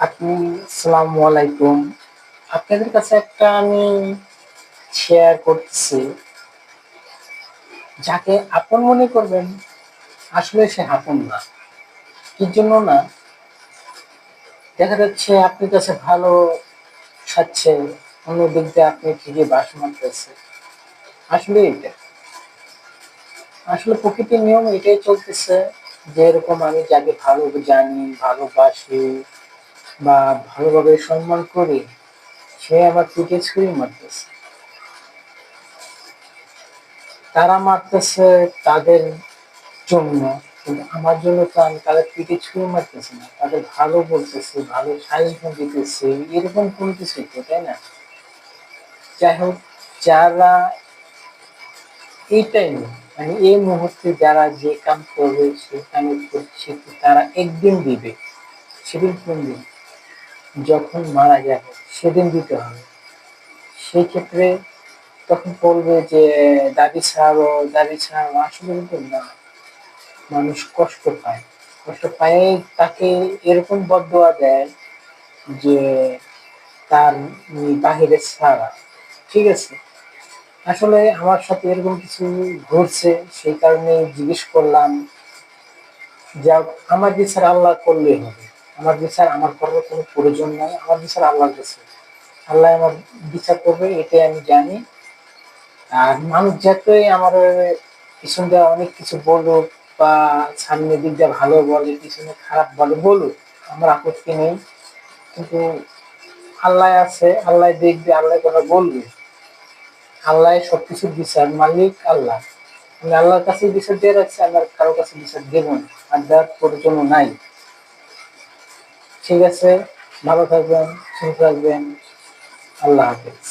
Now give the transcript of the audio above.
আসসালামু আলাইকুম। আপনাদের কাছে একটা আমি শেয়ার করতেছি। যাকে আপন মনে করবেন আসলে সে আপন না। কি জন্য না? দেখা যাচ্ছে আপনার কাছে ভালো খাচ্ছে, অন্য দিক দিয়ে আপনি ঠিকই বাস মারতেছে। আসলে এটা আসলে প্রকৃতির নিয়ম এটাই চলতেছে, যে এরকম আমি যাকে ভালো জানি, ভালোবাসি বা ভালোভাবে সম্মান করি, সে আমার পিঠে ছুরি মারতেছে। তারা মারতেছে তাদের জন্য, কিন্তু আমার জন্য তো আমি তাদের পিঠে ছুঁড়ে মারতেছি না, তাদের ভালো বলতেছি, ভালো সাজেশন দিতেছি, এরকম কোনো কিছু তো, তাই না? যাই হোক, যারা এই টাইমে মানে এই মুহূর্তে যারা যে কাম করবে সে কামে করছে, তারা একদিন দিবে। সেদিন কোন দিন? যখন মারা যাবে সেদিন দিতে হবে। সেই ক্ষেত্রে তখন বলবে যে দাবি ছাড়ো, আসলে কিন্তু না। মানুষ কষ্ট পায়, কষ্ট পায়, তাকে এরকম বদদোয়া দেয় যে তার বাহিরে ছাড়া। ঠিক আছে, আসলে আমার সাথে এরকম কিছু ঘটছে, সেই কারণে জিজ্ঞেস করলাম। যা, আমার বিচার আল্লাহ করলেই হবে। আমার বিচার আমার করার কোনো প্রয়োজন নাই, আমার বিচার আল্লাহর কাছে। আল্লাহ আমার বিচার করবে, এটাই আমি জানি। আর মানুষ যতই আমার পিছন দিয়ে অনেক কিছু বলুক, বা সামনের দিক দিয়ে ভালো বলে, পিছনে খারাপ বলে, বলুক, আমার আপত্তি নেই। কিন্তু আল্লাহ আছে, আল্লাহ দেখবে, আল্লাহ কথা বলবে। আল্লাহ সবকিছুর বিচার, মালিক আল্লাহ। আমি আল্লাহর কাছে বিচার দিয়ে রাখছি, আল্লাহর কারো কাছে বিচার দেব না, আর দেওয়ার প্রয়োজন নাই। ঠিক আছে, ভালো থাকবেন, সুস্থ থাকবেন। আল্লাহ হাফেজ।